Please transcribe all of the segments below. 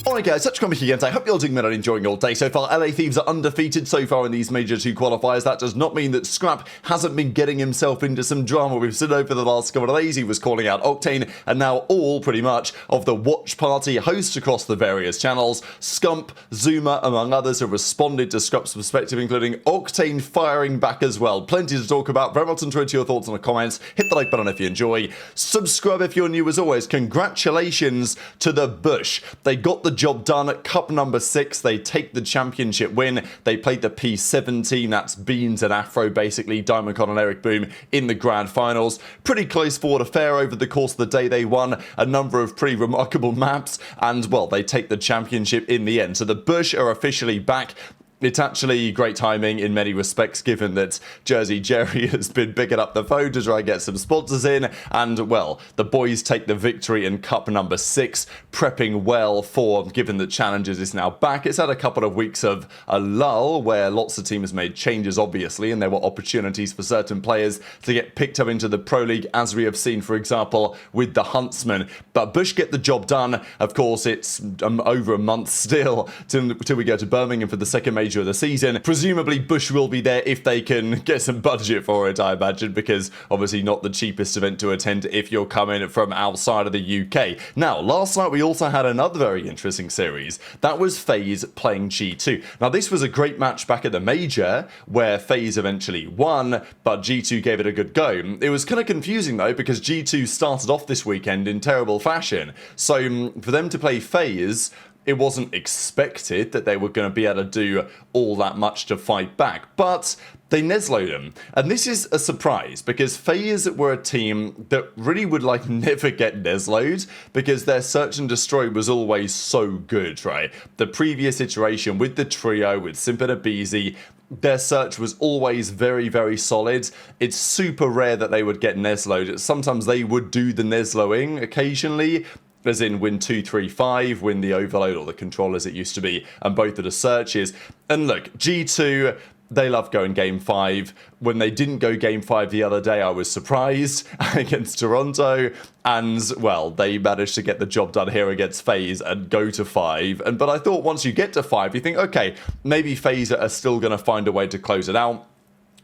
Alright guys, such coming again. I hope you're doing well and enjoying your day so far. LA Thieves are undefeated so far in these Major 2 qualifiers. That does not mean that Scrap hasn't been getting himself into some drama. We've seen over the last couple of days he was calling out Octane, and now all, pretty much, of the watch party hosts across the various channels. Scump, ZooMaa, among others, have responded to Scrap's perspective, including Octane firing back as well. Plenty to talk about. Very much enjoy your thoughts in the comments. Hit the like button if you enjoy. Subscribe if you're new as always. Congratulations to the Bush. They got the job done at Cup number 6. They take the championship win. They played the P17, that's Beans and Afro basically, Diamondcon and Eric Boom in the grand finals. Pretty close fought affair over the course of the day. They won a number of pretty remarkable maps and, well, they take the championship in the end. So the Bush are officially back. It's actually great timing in many respects, given that Jersey Jerry has been picking up the phone to try and get some sponsors in, and, well, the boys take the victory in Cup number 6, prepping well for, given that Challengers is now back. It's had a couple of weeks of a lull, where lots of teams made changes, obviously, and there were opportunities for certain players to get picked up into the Pro League, as we have seen, for example, with the Huntsman. But Bush get the job done. Of course, it's over a month still till we go to Birmingham for the second major of the season. Presumably Bush will be there if they can get some budget for it, I imagine, because obviously not the cheapest event to attend if you're coming from outside of the UK. Now, last night we also had another very interesting series. That was FaZe playing G2. Now, this was a great match back at the Major where FaZe eventually won, but G2 gave it a good go. It was kind of confusing though, because G2 started off this weekend in terrible fashion. So for them to play FaZe, it wasn't expected that they were going to be able to do all that much to fight back, but they Neslo'd them. And this is a surprise, because FaZe were a team that really would never get Neslo'd, because their search and destroy was always so good, right? The previous iteration with the trio, with Simp and aBeZy, their search was always very, very solid. It's super rare that they would get Neslo'd. Sometimes they would do the Neslo'ing occasionally, as in win 2, 3, 5, win the overload or the control as it used to be, and both of the searches. And look, G2, they love going game 5. When they didn't go game 5 the other day, I was surprised against Toronto, and, well, they managed to get the job done here against FaZe and go to 5. But I thought once you get to 5, you think, okay, maybe FaZe are still going to find a way to close it out.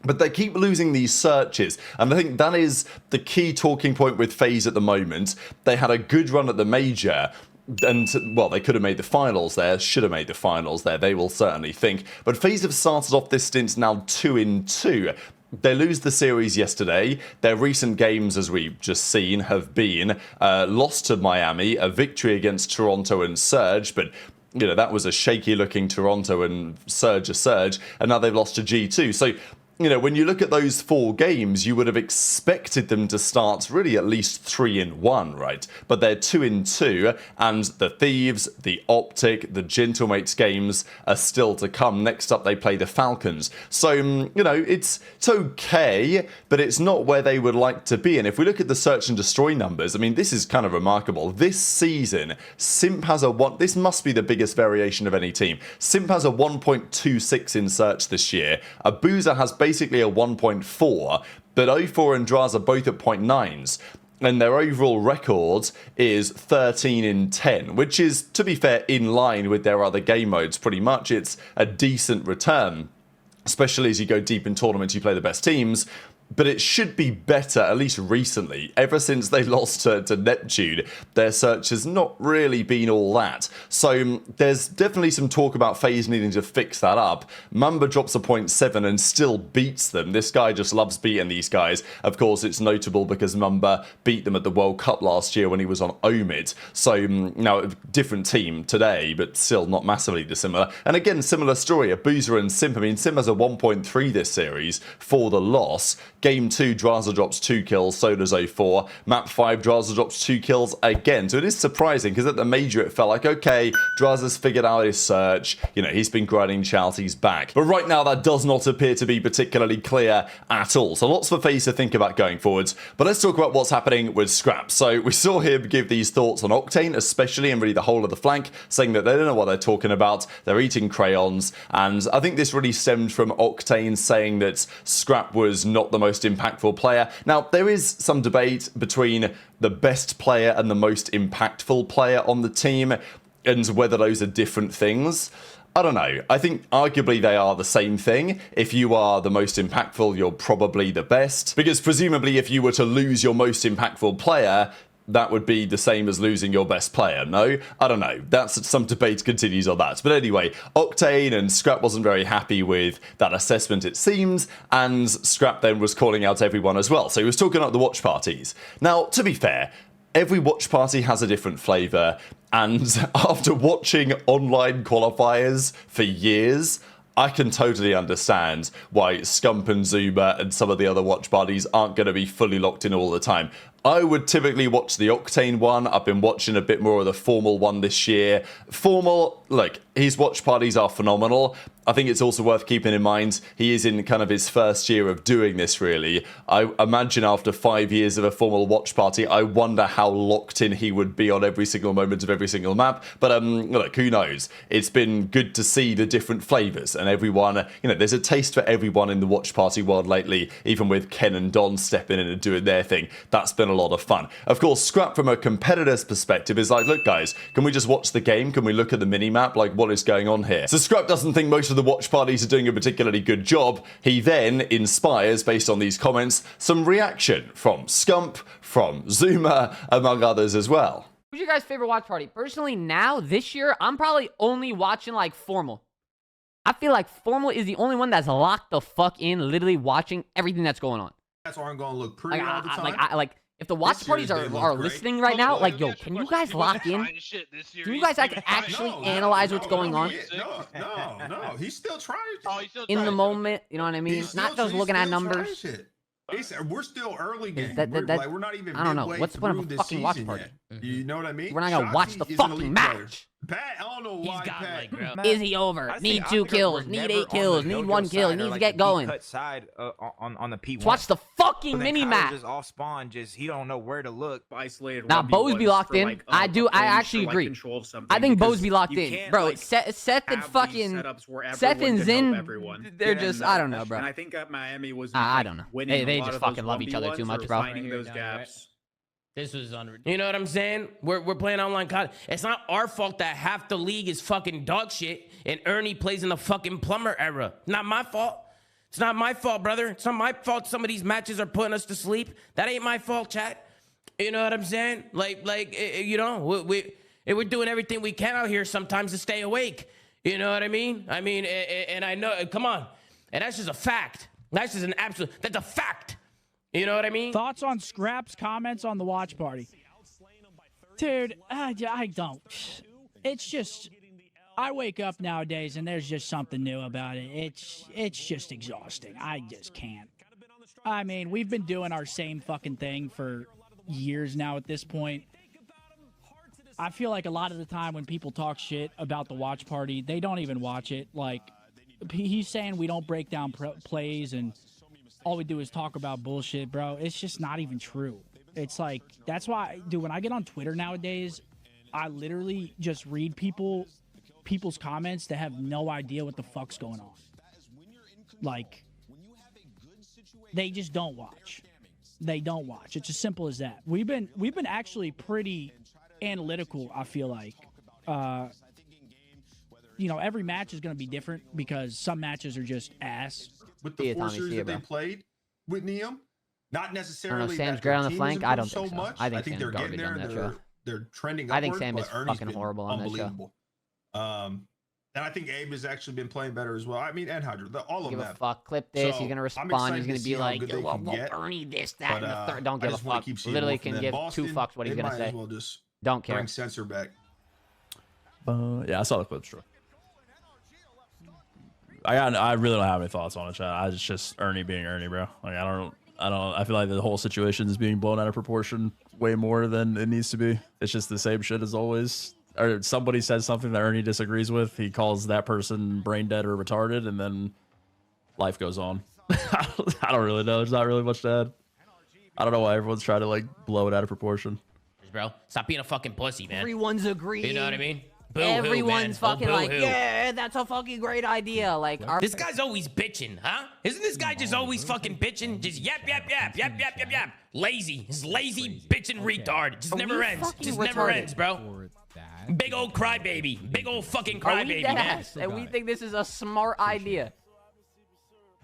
But they keep losing these searches, and I think that is the key talking point with FaZe at the moment. They had a good run at the Major, and, well, they could have made the finals there, should have made the finals there, they will certainly think. But FaZe have started off this stint now 2-2. They lose the series yesterday. Their recent games, as we've just seen, have been loss to Miami, a victory against Toronto and Surge, but you know, that was a shaky looking Toronto and Surge, and now they've lost to G2. So, you know, when you look at those 4 games, you would have expected them to start really at least 3-1, right? But they're 2-2, and the Thieves, the OpTic, the Gentlemates games are still to come. Next up, they play the Falcons. So, you know, it's okay, but it's not where they would like to be. And if we look at the search and destroy numbers, I mean, this is kind of remarkable. This season, Simp has a this must be the biggest variation of any team. Simp has a 1.26 in search this year. Abuzah has basically a 1.4, but O4 and Drazah both at 0.9s. And their overall record is 13-10, which is, to be fair, in line with their other game modes pretty much. It's a decent return, especially as you go deep in tournaments, you play the best teams. But it should be better, at least recently. Ever since they lost to Neptune, their search has not really been all that. So there's definitely some talk about FaZe needing to fix that up. Mamba drops a 0.7 and still beats them. This guy just loves beating these guys. Of course, it's notable because Mamba beat them at the World Cup last year when he was on Omid. So now a different team today, but still not massively dissimilar. And again, similar story. Abuzah and Simp. I mean, Simp has a 1.3 this series for the loss. Game 2, Drazah drops 2 kills, so does O4. Map 5, Drazah drops 2 kills again. So it is surprising, because at the Major it felt like, okay, Drazah's figured out his search. You know, he's been grinding Chalty's back. But right now, that does not appear to be particularly clear at all. So lots for FaZe to think about going forwards. But let's talk about what's happening with Scrap. So we saw him give these thoughts on Octane, especially, and really the whole of the flank, saying that they don't know what they're talking about. They're eating crayons. And I think this really stemmed from Octane saying that Scrap was not the most impactful player. Now, there is some debate between the best player and the most impactful player on the team. and whether those are different things. I don't know. I think arguably they are the same thing. If you are the most impactful, you're probably the best. Because presumably if you were to lose your most impactful player, that would be the same as losing your best player, no? I don't know. That's some debate continues on that. But anyway, Octane and Scrap wasn't very happy with that assessment, it seems, and Scrap then was calling out everyone as well. So he was talking about the watch parties. Now, to be fair, every watch party has a different flavour, and after watching online qualifiers for years, I can totally understand why Scump and ZooMaa and some of the other watch parties aren't going to be fully locked in all the time. I would typically watch the Octane one. I've been watching a bit more of the Formal one this year. Formal, look, his watch parties are phenomenal. I think it's also worth keeping in mind he is in kind of his first year of doing this, really. I imagine after 5 years of a Formal watch party, I wonder how locked in he would be on every single moment of every single map. But look, who knows? It's been good to see the different flavours and everyone, you know, there's a taste for everyone in the watch party world lately, even with Ken and Don stepping in and doing their thing. That's been a lot of fun. Of course, Scrap from a competitor's perspective is like, look guys, can we just watch the game? Can we look at the mini-map? Like, what is going on here? So Scrap doesn't think most of the watch parties are doing a particularly good job. He then inspires, based on these comments, some reaction from Scump, from ZooMaa, among others as well. Who's your guys' favorite watch party? Personally, now, this year, I'm probably only watching, like, Formal. I feel like Formal is the only one that's locked the fuck in, literally watching everything that's going on. That's aren't gonna look pretty all the time. Like, if the watch parties are listening right now, like, yo, can you guys lock in? Can you guys actually analyze what's going on? No. He's still trying. In the moment, you know what I mean? Not just looking at numbers. We're still early game. We're not even. I don't know. What's the point of a fucking watch party? You know what I mean? We're not gonna watch the fucking match. Pat, I don't know why. Pat. Is he over? Need 2 kills. Need 8 kills. Need 1 kill. He needs to get going. Cut side on the P1. Watch the fucking mini map. Just off spawn. Just he don't know where to look. Isolated. Now Bo's be locked in. I actually agree. I think Bo's be locked in, bro. Seth and fucking Seth and Zin. They're just, I don't know, bro. And I think at Miami was. I don't know. They just fucking love each other too much, bro. Finding those gaps. This was unreal. You know what I'm saying? We're playing online COD. It's not our fault that half the league is fucking dog shit and Ernie plays in the fucking plumber era. Not my fault. It's not my fault, brother. It's not my fault some of these matches are putting us to sleep. That ain't my fault, chat. You know what I'm saying? You know, we're doing everything we can out here sometimes to stay awake. You know what I mean? And I know, come on. And that's just a fact. That's just an absolute, that's a fact. You know what I mean? Thoughts on Scrap's comments on the watch party? Dude, I don't. It's just, I wake up nowadays and there's just something new about it. It's just exhausting. I just can't. I mean, we've been doing our same fucking thing for years now at this point. I feel like a lot of the time when people talk shit about the watch party, they don't even watch it. Like, he's saying we don't break down plays and all we do is talk about bullshit, bro. It's just not even true. It's like, that's why, dude, when I get on Twitter nowadays, I literally just read people's comments that have no idea what the fuck's going on. Like, they just don't watch. They don't watch. It's as simple as that. We've been actually pretty analytical, I feel like. You know, every match is going to be different because some matches are just ass. With the 4 series that they played with Nium, not necessarily. I don't know, Sam's great on the flank. I don't think so. Much. I think they're getting there. They're trending upward. I think Sam is fucking horrible on that show. And I think Abe has actually been playing better as well. I mean, and HyDra, all of them. Give a fuck. Clip this. So he's gonna respond. He's gonna be like, "Yo, well, Ernie this, that, and the third." Don't give a fuck. Literally can give 2 fucks what he's gonna say. Well, just don't care. Bring Sensor back. Yeah, I saw the clips. Sure. I really don't have any thoughts on it, chat. It's just Ernie being Ernie, bro. Like I feel like the whole situation is being blown out of proportion way more than it needs to be. It's just the same shit as always. Or somebody says something that Ernie disagrees with, he calls that person brain dead or retarded, and then life goes on. I don't really know. There's not really much to add. I don't know why everyone's trying to like blow it out of proportion. Bro, stop being a fucking pussy, man. Everyone's agreeing. You know what I mean? Everyone's fucking like, yeah, that's a fucking great idea. Like, this guy's always bitching, huh? Isn't this guy just always fucking bitching? Just yap. Lazy. His lazy bitching retard. Just never ends. Just never ends, bro. Big old crybaby. Big old fucking Are we crybaby, dead man. ass? And we think this is a smart idea.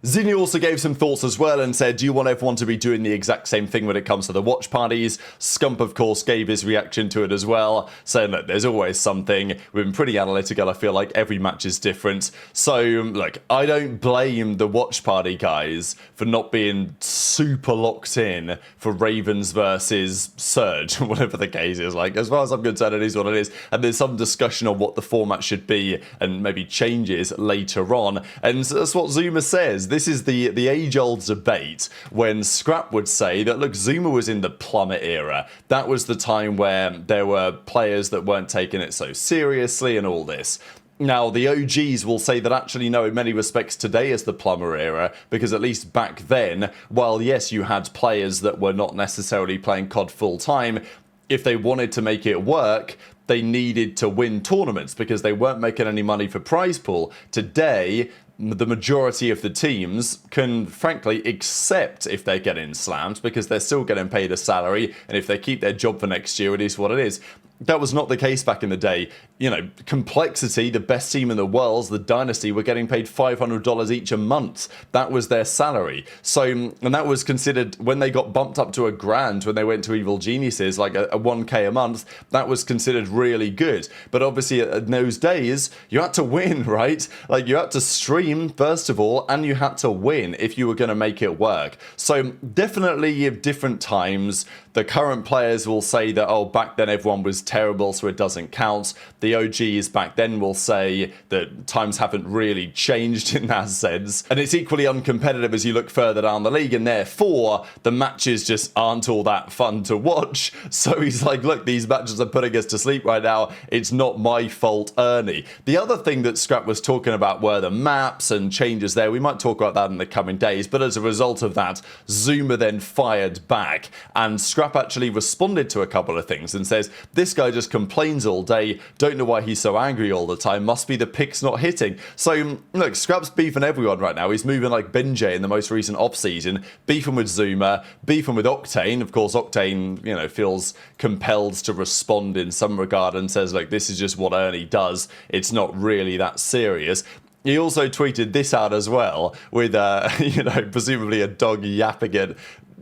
Zinni also gave some thoughts as well and said, do you want everyone to be doing the exact same thing when it comes to the watch parties? Scump, of course, gave his reaction to it as well, saying that there's always something. We've been pretty analytical. I feel like every match is different. So, look, I don't blame the watch party guys for not being super locked in for Ravens versus Surge, whatever the case is. Like, as far as I'm concerned, it is what it is. And there's some discussion on what the format should be and maybe changes later on. And that's what ZooMaa says. This is the age-old debate when Scrap would say that, look, ZooMaa was in the plummet era. That was the time where there were players that weren't taking it so seriously and all this. Now, the OGs will say that actually, no, in many respects, today is the plumber era, because at least back then, while yes, you had players that were not necessarily playing COD full-time, if they wanted to make it work, they needed to win tournaments because they weren't making any money for prize pool. Today, the majority of the teams can frankly accept if they're getting slammed because they're still getting paid a salary, and if they keep their job for next year, it is what it is. That was not the case back in the day. You know, Complexity, the best team in the world, the Dynasty, were getting paid $500 each a month. That was their salary. So, and that was considered, when they got bumped up to $1,000 when they went to Evil Geniuses, like a 1K a month, that was considered really good. But obviously, in those days, you had to win, right? Like, you had to stream, first of all, and you had to win if you were going to make it work. So, definitely, you have different times. The current players will say that, oh, back then everyone was terrible, so it doesn't count. The OGs back then will say that times haven't really changed in that sense. And it's equally uncompetitive as you look further down the league, and therefore, the matches just aren't all that fun to watch. So he's like, look, these matches are putting us to sleep right now. It's not my fault, Ernie. The other thing that Scrap was talking about were the maps and changes there. We might talk about that in the coming days, but as a result of that, ZooMaa then fired back, and Scrap actually responded to a couple of things and says, this guy just complains all day, don't know why he's so angry all the time, must be the picks not hitting. So look, Scrap's beefing everyone right now. He's moving like Benjay in the most recent off-season, beefing with ZooMaa, beefing with Octane. Of course, Octane, you know, feels compelled to respond in some regard and says, like, this is just what Ernie does, it's not really that serious. He also tweeted this out as well with, you know, presumably a dog yapping at,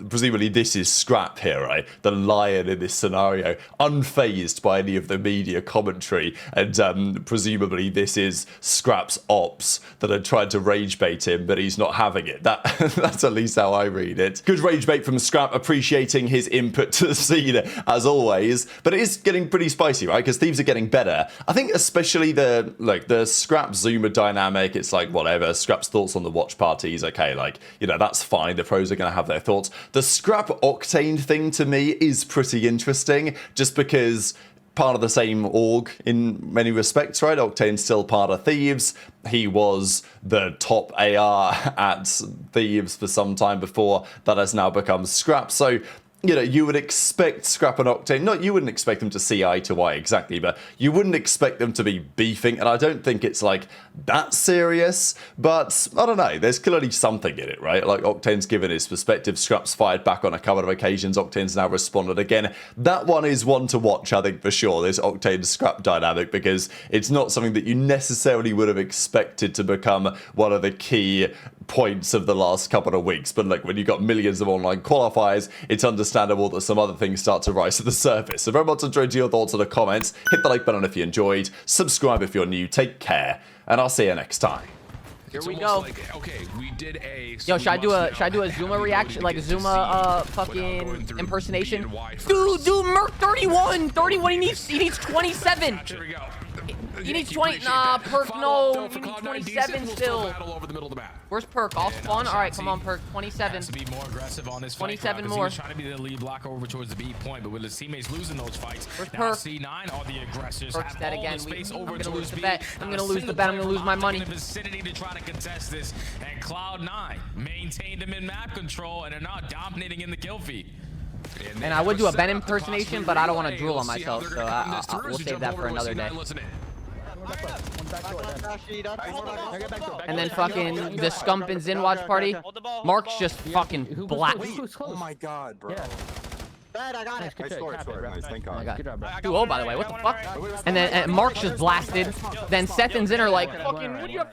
presumably this is Scrap here, right? The lion in this scenario, unfazed by any of the media commentary, and presumably this is Scrap's ops that had tried to rage bait him, but he's not having it. That's at least how I read it. Good rage bait from Scrap, appreciating his input to the scene as always, but it is getting pretty spicy, right? Because Thieves are getting better. I think especially the Scrap ZooMaa dynamic, it's like whatever, Scrap's thoughts on the watch parties, okay, like, you know, that's fine, the pros are going to have their thoughts. The Scrap Octane thing to me is pretty interesting, just because part of the same org in many respects, right? Octane's still part of Thieves. He was the top AR at Thieves for some time before that has now become Scrap. So, you know, you would expect Scrap and Octane, not you wouldn't expect them to see eye to eye exactly, but you wouldn't expect them to be beefing, and I don't think it's like that serious, but I don't know, there's clearly something in it, right? Like Octane's given his perspective, Scrap's fired back on a couple of occasions, Octane's now responded again. That one is one to watch, I think, for sure, this Octane-Scrap dynamic, because it's not something that you necessarily would have expected to become one of the key points of the last couple of weeks. But like, when you've got millions of online qualifiers, it's understandable that some other things start to rise to the surface. So very much enjoyed your thoughts in the comments. Hit the like button if you enjoyed, subscribe if you're new, take care, and I'll see you next time. Here we go. Like, okay, we did a. Yo, should I do a ZooMaa reaction, like a ZooMaa fucking impersonation? Dude, Merc 31. He needs 27. Here we go. He needs 20. Nah, Perk, no. He needs 27 still. Where's Perk? All spawn? Alright, come on, Perk. 27. To be more aggressive on this 27 fight, more. He was trying to be the lead blocker over towards the B point, but with his teammates losing those fights, Where's now Perk? C9 are the aggressors. Perk's have dead all again. the space I'm over gonna lose towards the B. bet. I'm Not gonna a lose the single bet. I'm gonna player lose my opting money. in the vicinity to try to contest this, and Cloud9 maintained him in map control and are now dominating in the kill feed. And I would do a Ben impersonation, but I don't want to drool on myself, so we'll save that for another day. And then fucking the Scump and Zin watch party. Mark's just fucking black. Oh my god, bro. I got it. Nice score, nice. Thank God. I got 2-0, by the way. What the fuck? And then Mark's just blasted. Then Seth and Zin are like, fucking, what do you have